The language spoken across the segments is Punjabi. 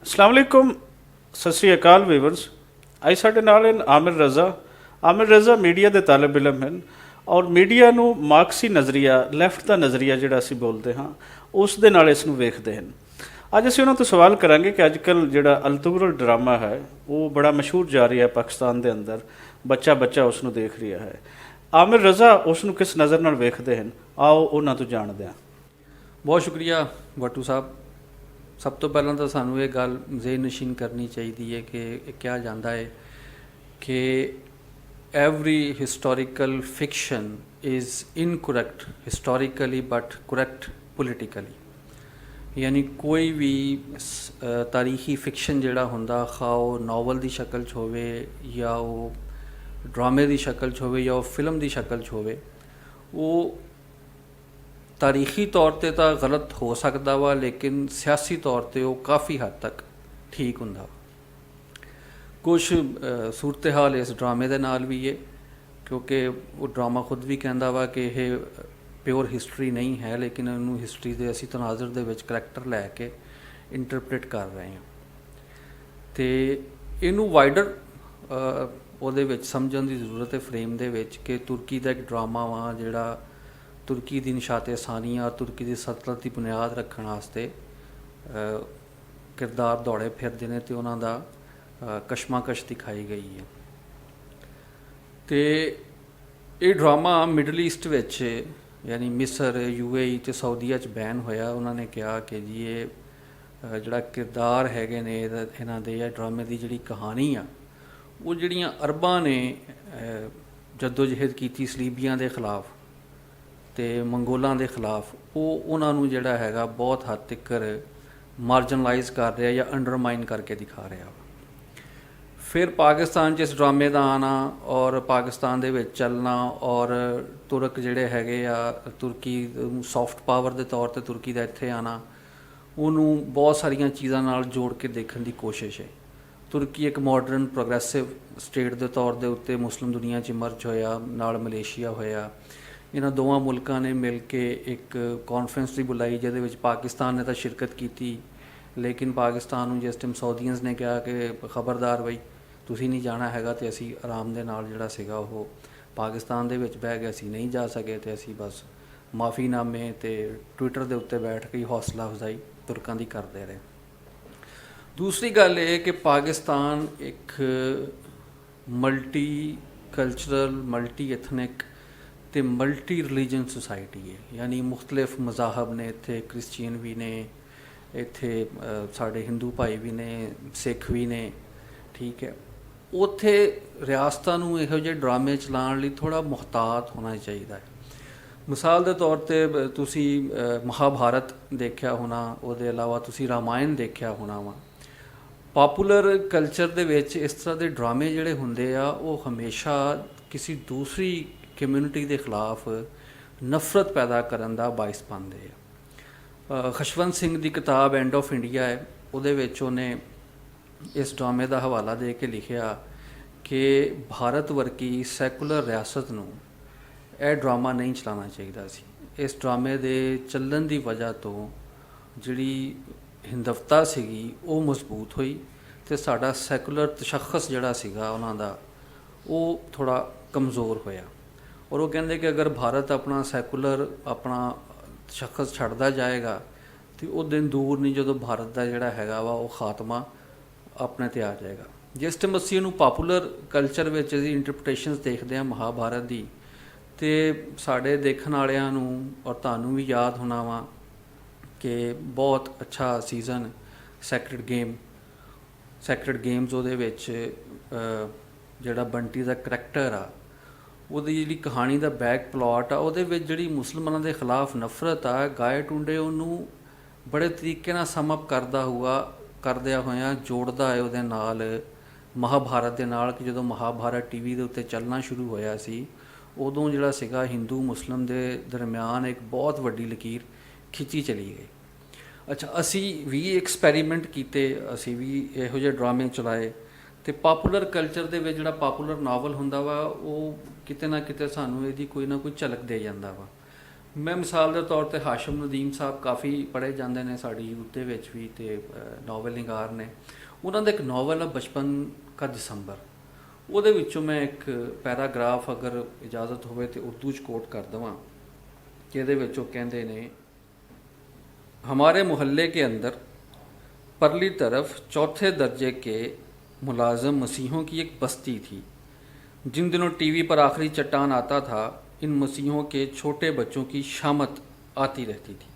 अस्सलाम वालेकुम, सत श्री अकाल ਵੀਵਰਸ। ਅੱਜ ਸਾਡੇ ਨਾਲ ਹਨ ਆਮਿਰ ਰਜ਼ਾ। ਆਮਿਰ ਰਜ਼ਾ ਮੀਡੀਆ ਦੇ ਤਾਲਿਬ ਇਲਮ ਹਨ ਔਰ ਮੀਡੀਆ ਨੂੰ ਮਾਰਕਸੀ ਨਜ਼ਰੀਆ, ਲੈਫਟ ਦਾ ਨਜ਼ਰੀਆ ਜਿਹੜਾ ਅਸੀਂ ਬੋਲਦੇ ਹਾਂ, ਉਸ ਦੇ ਨਾਲ ਇਸ ਨੂੰ ਵੇਖਦੇ ਹਨ। ਅੱਜ ਅਸੀਂ ਉਹਨਾਂ ਤੋਂ ਸਵਾਲ ਕਰਾਂਗੇ ਕਿ ਅੱਜ ਕੱਲ੍ਹ ਜਿਹੜਾ ਅਲਤੁਗਰਲ ਡਰਾਮਾ ਹੈ ਉਹ ਬੜਾ ਮਸ਼ਹੂਰ ਜਾ ਰਿਹਾ ਹੈ ਪਾਕਿਸਤਾਨ ਦੇ ਅੰਦਰ, ਬੱਚਾ ਬੱਚਾ ਉਸ ਨੂੰ ਦੇਖ ਰਿਹਾ ਹੈ। ਆਮਿਰ ਰਜ਼ਾ ਉਸ ਨੂੰ ਕਿਸ ਨਜ਼ਰ ਨਾਲ ਵੇਖਦੇ ਹਨ, ਆਓ ਉਹਨਾਂ ਤੋਂ ਜਾਣਦੇ ਹਾਂ। ਬਹੁਤ ਸ਼ੁਕਰੀਆ ਵਾਟੂ ਸਾਹਿਬ। ਸਭ ਤੋਂ ਪਹਿਲਾਂ ਤਾਂ ਸਾਨੂੰ ਇਹ ਗੱਲ ਜ਼ੇਨ ਨਸ਼ੀਨ ਕਰਨੀ ਚਾਹੀਦੀ ਹੈ ਕਿ ਇਹ ਕਿਹਾ ਜਾਂਦਾ ਹੈ ਕਿ every historical fiction is incorrect historically but correct politically. ਯਾਨੀ ਕੋਈ ਵੀ ਤਾਰੀਖੀ ਫਿਕਸ਼ਨ ਜਿਹੜਾ ਹੁੰਦਾ, ਖਾ ਉਹ ਨਾਵਲ ਦੀ ਸ਼ਕਲ 'ਚ ਹੋਵੇ ਜਾਂ ਉਹ ਡਰਾਮੇ ਦੀ ਸ਼ਕਲ 'ਚ ਹੋਵੇ ਜਾਂ ਉਹ ਫਿਲਮ ਦੀ ਸ਼ਕਲ 'ਚ ਹੋਵੇ, ਉਹ ਤਾਰੀਖੀ ਤੌਰ 'ਤੇ ਤਾਂ ਗਲਤ ਹੋ ਸਕਦਾ ਵਾ, ਲੇਕਿਨ ਸਿਆਸੀ ਤੌਰ 'ਤੇ ਉਹ ਕਾਫੀ ਹੱਦ ਤੱਕ ਠੀਕ ਹੁੰਦਾ ਵਾ। ਕੁਛ ਸੂਰਤ ਹਾਲ ਇਸ ਡਰਾਮੇ ਦੇ ਨਾਲ ਵੀ ਹੈ, ਕਿਉਂਕਿ ਉਹ ਡਰਾਮਾ ਖੁਦ ਵੀ ਕਹਿੰਦਾ ਵਾ ਕਿ ਇਹ ਪਿਓਰ ਹਿਸਟਰੀ ਨਹੀਂ ਹੈ, ਲੇਕਿਨ ਇਹਨੂੰ ਹਿਸਟਰੀ ਦੇ ਅਸੀਂ ਤਨਾਜ਼ਰ ਦੇ ਵਿੱਚ ਕਰੈਕਟਰ ਲੈ ਕੇ ਇੰਟਰਪ੍ਰੀਟ ਕਰ ਰਹੇ ਹਾਂ। ਅਤੇ ਇਹਨੂੰ ਵਾਈਡਰ ਉਹਦੇ ਵਿੱਚ ਸਮਝਣ ਦੀ ਜ਼ਰੂਰਤ ਹੈ, ਫਰੇਮ ਦੇ ਵਿੱਚ, ਕਿ ਤੁਰਕੀ ਦਾ ਇੱਕ ਡਰਾਮਾ ਵਾ ਜਿਹੜਾ ਤੁਰਕੀ ਦੀ ਨਿਸ਼ਾਤੇ ਸਾਨੀਆ, ਤੁਰਕੀ ਦੀ ਸਲਤਨਤ ਦੀ ਬੁਨਿਆਦ ਰੱਖਣ ਵਾਸਤੇ ਕਿਰਦਾਰ ਦੌੜੇ ਫਿਰਦੇ ਨੇ ਅਤੇ ਉਹਨਾਂ ਦਾ ਕਸ਼ਮਾਕਸ਼ ਦਿਖਾਈ ਗਈ ਹੈ। ਅਤੇ ਇਹ ਡਰਾਮਾ ਮਿਡਲ ਈਸਟ ਵਿੱਚ, ਯਾਨੀ ਮਿਸਰ, UAE ਅਤੇ ਸਾਊਦੀਆ 'ਚ ਬੈਨ ਹੋਇਆ। ਉਹਨਾਂ ਨੇ ਕਿਹਾ ਕਿ ਜੀ ਇਹ ਜਿਹੜਾ ਕਿਰਦਾਰ ਹੈਗੇ ਨੇ ਇਹਨਾਂ ਦੇ ਜਾਂ ਡਰਾਮੇ ਦੀ ਜਿਹੜੀ ਕਹਾਣੀ ਆ, ਉਹ ਜਿਹੜੀਆਂ ਅਰਬਾਂ ਨੇ ਜੱਦੋ ਜਹਿਦ ਕੀਤੀ ਸਲੀਬੀਆਂ ਦੇ ਖਿਲਾਫ ਅਤੇ ਮੰਗੋਲਾਂ ਦੇ ਖਿਲਾਫ, ਉਹ ਉਹਨਾਂ ਨੂੰ ਜਿਹੜਾ ਹੈਗਾ ਬਹੁਤ ਹੱਦ ਤੱਕ ਮਾਰਜਨਲਾਈਜ਼ ਕਰ ਰਿਹਾ ਜਾਂ ਅੰਡਰਮਾਈਨ ਕਰਕੇ ਦਿਖਾ ਰਿਹਾ। ਫਿਰ ਪਾਕਿਸਤਾਨ 'ਚ ਇਸ ਡਰਾਮੇ ਦਾ ਆਉਣਾ ਔਰ ਪਾਕਿਸਤਾਨ ਦੇ ਵਿੱਚ ਚੱਲਣਾ ਔਰ ਤੁਰਕ ਜਿਹੜੇ ਹੈਗੇ ਆ, ਤੁਰਕੀ ਸੌਫਟ ਪਾਵਰ ਦੇ ਤੌਰ 'ਤੇ ਤੁਰਕੀ ਦਾ ਇੱਥੇ ਆਉਣਾ, ਉਹਨੂੰ ਬਹੁਤ ਸਾਰੀਆਂ ਚੀਜ਼ਾਂ ਨਾਲ ਜੋੜ ਕੇ ਦੇਖਣ ਦੀ ਕੋਸ਼ਿਸ਼ ਹੈ। ਤੁਰਕੀ ਇੱਕ ਮਾਡਰਨ ਪ੍ਰੋਗਰੈਸਿਵ ਸਟੇਟ ਦੇ ਤੌਰ ਦੇ ਉੱਤੇ ਮੁਸਲਿਮ ਦੁਨੀਆ 'ਚ ਇਮਰਜ ਹੋਇਆ, ਨਾਲ ਮਲੇਸ਼ੀਆ ਹੋਇਆ। ਇਹਨਾਂ ਦੋਵਾਂ ਮੁਲਕਾਂ ਨੇ ਮਿਲ ਕੇ ਇੱਕ ਕਾਨਫਰੰਸ ਦੀ ਬੁਲਾਈ, ਜਿਹਦੇ ਵਿੱਚ ਪਾਕਿਸਤਾਨ ਨੇ ਤਾਂ ਸ਼ਿਰਕਤ ਕੀਤੀ, ਲੇਕਿਨ ਪਾਕਿਸਤਾਨ ਨੂੰ ਜਿਸ ਟਾਈਮ ਸਾਊਦੀਅਨਸ ਨੇ ਕਿਹਾ ਕਿ ਖਬਰਦਾਰ ਬਈ ਤੁਸੀਂ ਨਹੀਂ ਜਾਣਾ ਹੈਗਾ, ਅਤੇ ਅਸੀਂ ਆਰਾਮ ਦੇ ਨਾਲ ਜਿਹੜਾ ਸੀਗਾ ਉਹ ਪਾਕਿਸਤਾਨ ਦੇ ਵਿੱਚ ਬਹਿ ਗਏ, ਅਸੀਂ ਨਹੀਂ ਜਾ ਸਕੇ ਅਤੇ ਅਸੀਂ ਬਸ ਮਾਫੀਨਾਮੇ ਅਤੇ ਟਵਿੱਟਰ ਦੇ ਉੱਤੇ ਬੈਠ ਕੇ ਹੌਸਲਾ ਅਫਜ਼ਾਈ ਤੁਰਕਾਂ ਦੀ ਕਰਦੇ ਰਹੇ। ਦੂਸਰੀ ਗੱਲ ਇਹ ਕਿ ਪਾਕਿਸਤਾਨ ਇੱਕ ਮਲਟੀ ਕਲਚਰਲ, ਮਲਟੀ ਐਥਨਿਕ ਅਤੇ ਮਲਟੀ ਰਿਲੀਜਨ ਸੁਸਾਇਟੀ ਹੈ। ਯਾਨੀ ਮੁਖਤਲਿਫ ਮਜ਼ਾਹਬ ਨੇ ਇੱਥੇ, ਕ੍ਰਿਸਚੀਅਨ ਵੀ ਨੇ ਇੱਥੇ, ਸਾਡੇ ਹਿੰਦੂ ਭਾਈ ਵੀ ਨੇ, ਸਿੱਖ ਵੀ ਨੇ, ਠੀਕ ਹੈ। ਉੱਥੇ ਰਿਆਸਤਾਂ ਨੂੰ ਇਹੋ ਜਿਹੇ ਡਰਾਮੇ ਚਲਾਉਣ ਲਈ ਥੋੜ੍ਹਾ ਮੁਹਤਾਤ ਹੋਣਾ ਚਾਹੀਦਾ ਹੈ। ਮਿਸਾਲ ਦੇ ਤੌਰ 'ਤੇ ਤੁਸੀਂ ਮਹਾਭਾਰਤ ਦੇਖਿਆ ਹੋਣਾ, ਉਹਦੇ ਇਲਾਵਾ ਤੁਸੀਂ ਰਾਮਾਇਣ ਦੇਖਿਆ ਹੋਣਾ ਵਾ। ਪਾਪੂਲਰ ਕਲਚਰ ਦੇ ਵਿੱਚ ਇਸ ਤਰ੍ਹਾਂ ਦੇ ਡਰਾਮੇ ਜਿਹੜੇ ਹੁੰਦੇ ਆ, ਉਹ ਹਮੇਸ਼ਾ ਕਿਸੇ ਦੂਸਰੀ ਕਮਿਊਨਿਟੀ ਦੇ ਖਿਲਾਫ ਨਫ਼ਰਤ ਪੈਦਾ ਕਰਨ ਦਾ ਬਾਇਸ ਬਣਦੇ ਆ। ਖੁਸ਼ਵੰਤ ਸਿੰਘ ਦੀ ਕਿਤਾਬ ਐਂਡ ਆਫ ਇੰਡੀਆ ਹੈ, ਉਹਦੇ ਵਿੱਚ ਉਹਨੇ ਇਸ ਡਰਾਮੇ ਦਾ ਹਵਾਲਾ ਦੇ ਕੇ ਲਿਖਿਆ ਕਿ ਭਾਰਤ ਵਰਗੀ ਸੈਕੂਲਰ ਰਿਆਸਤ ਨੂੰ ਇਹ ਡਰਾਮਾ ਨਹੀਂ ਚਲਾਉਣਾ ਚਾਹੀਦਾ ਸੀ। ਇਸ ਡਰਾਮੇ ਦੇ ਚੱਲਣ ਦੀ ਵਜ੍ਹਾ ਤੋਂ ਜਿਹੜੀ ਹਿੰਦਵਤਾ ਸੀਗੀ ਉਹ ਮਜ਼ਬੂਤ ਹੋਈ ਅਤੇ ਸਾਡਾ ਸੈਕੂਲਰ ਤਸ਼ੱਖਸ ਜਿਹੜਾ ਸੀਗਾ ਉਹਨਾਂ ਦਾ, ਉਹ ਥੋੜ੍ਹਾ ਕਮਜ਼ੋਰ ਹੋਇਆ। ਔਰ ਉਹ ਕਹਿੰਦੇ ਕਿ ਅਗਰ ਭਾਰਤ ਆਪਣਾ ਸੈਕੂਲਰ ਆਪਣਾ ਤਸ਼ੱਖਸ ਛੱਡਦਾ ਜਾਏਗਾ ਅਤੇ ਉਹ ਦਿਨ ਦੂਰ ਨਹੀਂ ਜਦੋਂ ਭਾਰਤ ਦਾ ਜਿਹੜਾ ਹੈਗਾ ਵਾ ਉਹ ਖਾਤਮਾ ਆਪਣੇ 'ਤੇ ਆ ਜਾਏਗਾ। ਜਿਸ ਟਾਈਮ ਅਸੀਂ ਇਹਨੂੰ ਪਾਪੂਲਰ ਕਲਚਰ ਵਿੱਚ ਇਹਦੀ ਇੰਟਰਪ੍ਰੀਟੇਸ਼ਨਸ ਦੇਖਦੇ ਹਾਂ ਮਹਾਭਾਰਤ ਦੀ, ਅਤੇ ਸਾਡੇ ਦੇਖਣ ਵਾਲਿਆਂ ਨੂੰ ਔਰ ਤੁਹਾਨੂੰ ਵੀ ਯਾਦ ਹੋਣਾ ਵਾ ਕਿ ਬਹੁਤ ਅੱਛਾ ਸੀਜ਼ਨ ਸੈਕਰਡ ਗੇਮਸ, ਉਹਦੇ ਵਿੱਚ ਜਿਹੜਾ ਬੰਟੀ ਦਾ ਕਰੈਕਟਰ ਆ, ਉਹਦੀ ਜਿਹੜੀ ਕਹਾਣੀ ਦਾ ਬੈਕ ਪਲਾਟ ਆ, ਉਹਦੇ ਵਿੱਚ ਜਿਹੜੀ ਮੁਸਲਮਾਨਾਂ ਦੇ ਖਿਲਾਫ ਨਫ਼ਰਤ ਆ, ਗਾਏ ਟੁੰਡੇ ਉਹਨੂੰ ਬੜੇ ਤਰੀਕੇ ਨਾਲ ਸਮਅਪ ਕਰਦਿਆਂ ਹੋਇਆਂ ਜੋੜਦਾ ਹੈ ਉਹਦੇ ਨਾਲ, ਮਹਾਭਾਰਤ ਦੇ ਨਾਲ, ਕਿ ਜਦੋਂ ਮਹਾਭਾਰਤ TV ਦੇ ਉੱਤੇ ਚੱਲਣਾ ਸ਼ੁਰੂ ਹੋਇਆ ਸੀ, ਉਦੋਂ ਜਿਹੜਾ ਸੀਗਾ ਹਿੰਦੂ ਮੁਸਲਿਮ ਦੇ ਦਰਮਿਆਨ ਇੱਕ ਬਹੁਤ ਵੱਡੀ ਲਕੀਰ ਖਿੱਚੀ ਚਲੀ ਗਈ। ਅੱਛਾ, ਅਸੀਂ ਵੀ ਐਕਸਪੈਰੀਮੈਂਟ ਕੀਤੇ, ਅਸੀਂ ਵੀ ਇਹੋ ਜਿਹੇ ਡਰਾਮੇ ਚਲਾਏ, ਅਤੇ ਪਾਪੂਲਰ ਕਲਚਰ ਦੇ ਵਿੱਚ ਜਿਹੜਾ ਪਾਪੂਲਰ ਨਾਵਲ ਹੁੰਦਾ ਵਾ, ਉਹ ਕਿਤੇ ਨਾ ਕਿਤੇ ਸਾਨੂੰ ਇਹਦੀ ਕੋਈ ਨਾ ਕੋਈ ਝਲਕ ਦੇ ਜਾਂਦਾ ਵਾ। ਮੈਂ ਮਿਸਾਲ ਦੇ ਤੌਰ ਤੇ ਹਾਸ਼ਮ ਨਦੀਮ ਸਾਹਿਬ ਕਾਫੀ ਪੜ੍ਹੇ ਜਾਂਦੇ ਨੇ ਸਾਡੀ ਯੂਥ ਦੇ ਵਿੱਚ ਵੀ, ਤੇ ਨਾਵਲ ਨਿਗਾਰ ਨੇ। ਉਹਨਾਂ ਦਾ ਇੱਕ ਨਾਵਲ ਹੈ ਬਚਪਨ ਕਾ ਦਸੰਬਰ। ਉਹਦੇ ਵਿੱਚੋਂ ਮੈਂ ਇੱਕ ਪੈਰਾਗ੍ਰਾਫ ਅਗਰ ਇਜਾਜ਼ਤ ਹੋਵੇ ਤੇ ਉਰਦੂ 'ਚ ਕੋਟ ਕਰ ਦੇਵਾਂ, ਜਿਹਦੇ ਵਿੱਚ ਉਹ ਕਹਿੰਦੇ ਨੇ, हमारे मोहल्ले के अंदर परली तरफ चौथे दर्जे के मुलाजम मसीहों की एक बस्ती थी। जिन दिनों टीवी पर आखिरी चट्टान आता था, इन मसीहों के छोटे बच्चों की शामत आती रहती थी,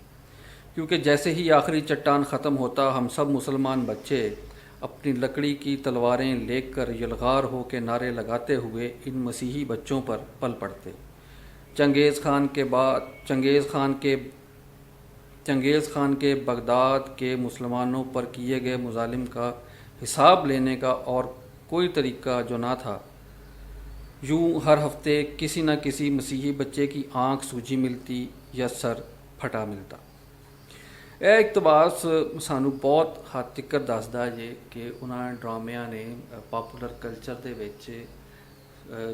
क्योंकि जैसे ही आखिरी चट्टान ख़त्म होता, हम सब मुसलमान बच्चे अपनी लकड़ी की तलवारें लेकर यलगार हो के नारे लगाते हुए इन मसीही बच्चों पर पल पड़ते। चंगेज़ खान के बगदाद के मुसलमानों पर किए गए मुजालिम का हिसाब लेने का और कोई तरीका जो ना था, यूं हर हफ्ते किसी न किसी मसीही बच्चे की आँख सूजी मिलती या सर फटा मिलता। ਇਹ ਇਕਤਬਾਸ ਸਾਨੂੰ ਬਹੁਤ ਹੱਦ ਤੱਕ ਦੱਸਦਾ ਜੇ ਕਿ ਉਹਨਾਂ ਡਰਾਮਿਆਂ ਨੇ ਪਾਪੂਲਰ ਕਲਚਰ ਦੇ ਵਿੱਚ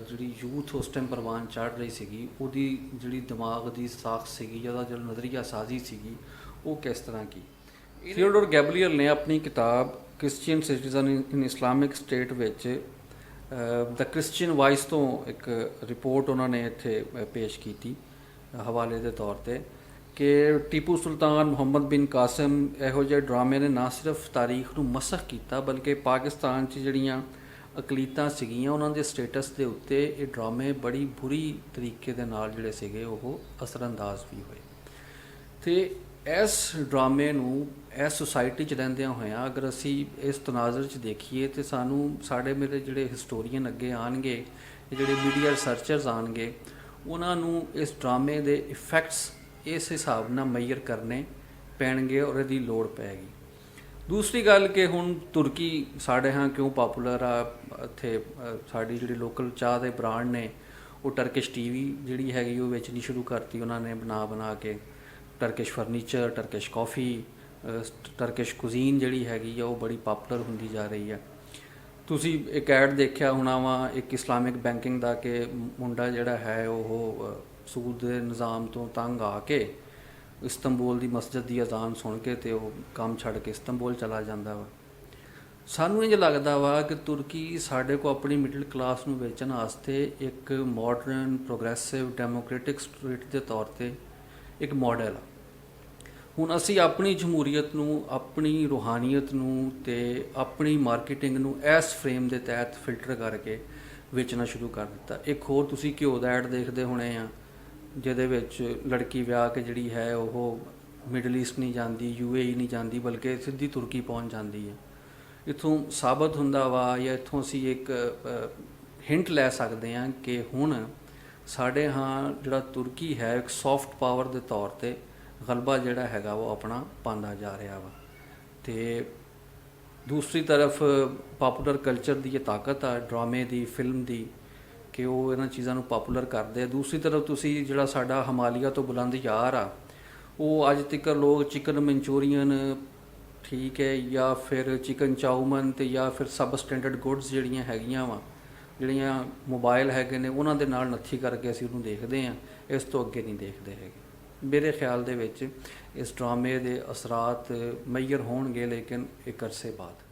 ਜਿਹੜੀ ਯੂਥ ਉਸ ਟਾਈਮ ਪ੍ਰਵਾਨ ਚੜ੍ਹ ਰਹੀ ਸੀਗੀ, ਉਹਦੀ ਜਿਹੜੀ ਦਿਮਾਗ ਦੀ ਸਾਖ ਸੀਗੀ, ਉਹਦਾ ਜਿਹੜਾ ਨਜ਼ਰੀਆ ਸਾਜ਼ੀ ਸੀਗੀ, ਉਹ ਕਿਸ ਤਰ੍ਹਾਂ ਕੀ। ਥੀਓਡੋਰ ਗੈਬਰੀਅਲ ਨੇ ਆਪਣੀ ਕਿਤਾਬ ਕ੍ਰਿਸਚੀਅਨ ਸਿਟੀਜ਼ਨ ਇਨ ਇਸਲਾਮਿਕ ਸਟੇਟ ਵਿੱਚ ਦ ਕ੍ਰਿਸਚੀਅਨ ਵਾਇਸ ਤੋਂ ਇੱਕ ਰਿਪੋਰਟ ਉਹਨਾਂ ਨੇ ਇੱਥੇ ਪੇਸ਼ ਕੀਤੀ ਹਵਾਲੇ ਦੇ ਤੌਰ ਤੇ, ਕਿ ਟੀਪੂ ਸੁਲਤਾਨ, ਮੁਹੰਮਦ ਬਿਨ ਕਾਸਿਮ, ਇਹੋ ਜਿਹੇ ਡਰਾਮੇ ਨੇ ਨਾ ਸਿਰਫ ਤਾਰੀਖ ਨੂੰ ਮਸਖ ਕੀਤਾ, ਬਲਕਿ ਪਾਕਿਸਤਾਨ 'ਚ ਜਿਹੜੀਆਂ ਅਕਲੀਤਾਂ ਸੀਗੀਆਂ ਉਹਨਾਂ ਦੇ ਸਟੇਟਸ ਦੇ ਉੱਤੇ ਇਹ ਡਰਾਮੇ ਬੜੀ ਬੁਰੀ ਤਰੀਕੇ ਦੇ ਨਾਲ ਜਿਹੜੇ ਸੀਗੇ ਉਹ ਅਸਰਅੰਦਾਜ਼ ਵੀ ਹੋਏ। ਅਤੇ ਇਸ ਡਰਾਮੇ ਨੂੰ ਇਸ ਸੁਸਾਇਟੀ 'ਚ ਰਹਿੰਦਿਆਂ ਹੋਇਆਂ ਅਗਰ ਅਸੀਂ ਇਸ ਤਨਾਜ਼ਰ 'ਚ ਦੇਖੀਏ ਤਾਂ ਸਾਨੂੰ ਸਾਡੇ ਮੇਰੇ ਜਿਹੜੇ ਹਿਸਟੋਰੀਅਨ ਅੱਗੇ ਆਉਣਗੇ, ਜਿਹੜੇ ਮੀਡੀਆ ਰਿਸਰਚਰਸ ਆਉਣਗੇ, ਉਹਨਾਂ ਨੂੰ ਇਸ ਡਰਾਮੇ ਦੇ ਇਫੈਕਟਸ ਇਸ ਹਿਸਾਬ ਨਾਲ ਮੈਯਰ ਕਰਨੇ ਪੈਣਗੇ ਔਰ ਇਹਦੀ ਲੋੜ ਪੈਗੀ। ਦੂਸਰੀ ਗੱਲ ਕਿ ਹੁਣ ਤੁਰਕੀ ਸਾਡੇ ਹਾਂ ਕਿਉਂ ਪਾਪੂਲਰ ਆ, ਇੱਥੇ ਸਾਡੀ ਜਿਹੜੀ ਲੋਕਲ ਚਾਹ ਦੇ ਬ੍ਰਾਂਡ ਨੇ ਉਹ ਟਰਕਿਸ਼ ਟੀਵੀ ਜਿਹੜੀ ਹੈਗੀ ਉਹ ਵੇਚਣੀ ਸ਼ੁਰੂ ਕਰਤੀ ਉਹਨਾਂ ਨੇ ਬਣਾ ਕੇ। ਟਰਕਿਸ਼ ਫਰਨੀਚਰ, ਟਰਕਿਸ਼ ਕਾਫੀ, ਟਰਕਿਸ਼ ਕੁਜ਼ੀਨ ਜਿਹੜੀ ਹੈਗੀ ਆ ਉਹ ਬੜੀ ਪਾਪੂਲਰ ਹੁੰਦੀ ਜਾ ਰਹੀ ਆ। ਤੁਸੀਂ ਇੱਕ ਐਡ ਦੇਖਿਆ ਹੋਣਾ ਵਾ ਇੱਕ ਇਸਲਾਮਿਕ ਬੈਂਕਿੰਗ ਦਾ ਕਿ ਮੁੰਡਾ ਜਿਹੜਾ ਹੈ ਉਹ ਸੂਦ ਦੇ ਨਿਜ਼ਾਮ ਤੋਂ ਤੰਗ ਆ ਕੇ ਇਸਤੰਬੂਲ ਦੀ ਮਸਜਿਦ ਦੀ ਅਜ਼ਾਨ ਸੁਣ ਕੇ ਤੇ ਉਹ ਕੰਮ ਛੱਡ ਕੇ ਇਸਤੰਬੂਲ ਚਲਾ ਜਾਂਦਾ ਵਾ। ਸਾਨੂੰ ਇੰਝ ਲੱਗਦਾ ਵਾ ਕਿ ਤੁਰਕੀ ਸਾਡੇ ਕੋਲ ਆਪਣੀ ਮਿਡਲ ਕਲਾਸ ਨੂੰ ਵੇਚਣ ਵਾਸਤੇ ਇੱਕ ਮਾਡਰਨ, ਪ੍ਰੋਗਰੈਸਿਵ, ਡੈਮੋਕ੍ਰੈਟਿਕ ਸਟੇਟ ਦੇ ਤੌਰ 'ਤੇ ਇੱਕ ਮਾਡਲ ਆ। ਹੁਣ ਅਸੀਂ ਆਪਣੀ ਜਮਹੂਰੀਅਤ ਨੂੰ, ਆਪਣੀ ਰੂਹਾਨੀਅਤ ਨੂੰ ਅਤੇ ਆਪਣੀ ਮਾਰਕੀਟਿੰਗ ਨੂੰ ਇਸ ਫਰੇਮ ਦੇ ਤਹਿਤ ਫਿਲਟਰ ਕਰਕੇ ਵੇਚਣਾ ਸ਼ੁਰੂ ਕਰ ਦਿੱਤਾ। ਇੱਕ ਹੋਰ ਤੁਸੀਂ ਘਿਓ ਦਾ ਐਡ ਦੇਖਦੇ ਹੋਣੇ ਆ, ਜਿਹਦੇ ਵਿੱਚ ਲੜਕੀ ਵਿਆਹ ਕੇ ਜਿਹੜੀ ਹੈ ਉਹ ਮਿਡਲ ਈਸਟ ਨਹੀਂ ਜਾਂਦੀ, UAE ਨਹੀਂ ਜਾਂਦੀ, ਬਲਕਿ ਸਿੱਧੀ ਤੁਰਕੀ ਪਹੁੰਚ ਜਾਂਦੀ ਹੈ। ਇੱਥੋਂ ਸਾਬਤ ਹੁੰਦਾ ਵਾ ਜਾਂ ਇੱਥੋਂ ਅਸੀਂ ਇੱਕ ਹਿੰਟ ਲੈ ਸਕਦੇ ਹਾਂ ਕਿ ਹੁਣ ਸਾਡੇ ਹਾਂ ਜਿਹੜਾ ਤੁਰਕੀ ਹੈ ਇੱਕ ਸੌਫਟ ਪਾਵਰ ਦੇ ਤੌਰ 'ਤੇ ਗਲਬਾ ਜਿਹੜਾ ਹੈਗਾ ਉਹ ਆਪਣਾ ਪਾਉਂਦਾ ਜਾ ਰਿਹਾ ਵਾ। ਅਤੇ ਦੂਸਰੀ ਤਰਫ ਪਾਪੂਲਰ ਕਲਚਰ ਦੀ ਇਹ ਤਾਕਤ ਆ, ਡਰਾਮੇ ਦੀ, ਫਿਲਮ ਦੀ, ਕਿ ਉਹ ਇਹਨਾਂ ਚੀਜ਼ਾਂ ਨੂੰ ਪਾਪੂਲਰ ਕਰਦੇ ਆ। ਦੂਸਰੀ ਤਰਫ ਤੁਸੀਂ ਜਿਹੜਾ ਸਾਡਾ ਹਿਮਾਲਿਆ ਤੋਂ ਬੁਲੰਦ ਯਾਰ ਆ, ਉਹ ਅੱਜ ਤੱਕ ਲੋਕ ਚਿਕਨ ਮਨਚੂਰੀਅਨ ਠੀਕ ਹੈ ਜਾਂ ਫਿਰ ਚਿਕਨ ਚਾਊਮਨ ਅਤੇ ਜਾਂ ਫਿਰ ਸਬ ਸਟੈਂਡਰਡ ਗੁੱਡਸ ਜਿਹੜੀਆਂ ਹੈਗੀਆਂ ਵਾ, ਜਿਹੜੀਆਂ ਮੋਬਾਈਲ ਹੈਗੇ ਨੇ ਉਹਨਾਂ ਦੇ ਨਾਲ ਨੱਥੀ ਕਰਕੇ ਅਸੀਂ ਉਹਨੂੰ ਦੇਖਦੇ ਹਾਂ, ਇਸ ਤੋਂ ਅੱਗੇ ਨਹੀਂ ਦੇਖਦੇ ਹੈਗੇ। ਮੇਰੇ ਖਿਆਲ ਦੇ ਵਿੱਚ ਇਸ ਡਰਾਮੇ ਦੇ ਅਸਰਾਤ ਮੈਯਰ ਹੋਣਗੇ, ਲੇਕਿਨ ਇੱਕ ਅਰਸੇ ਬਾਅਦ।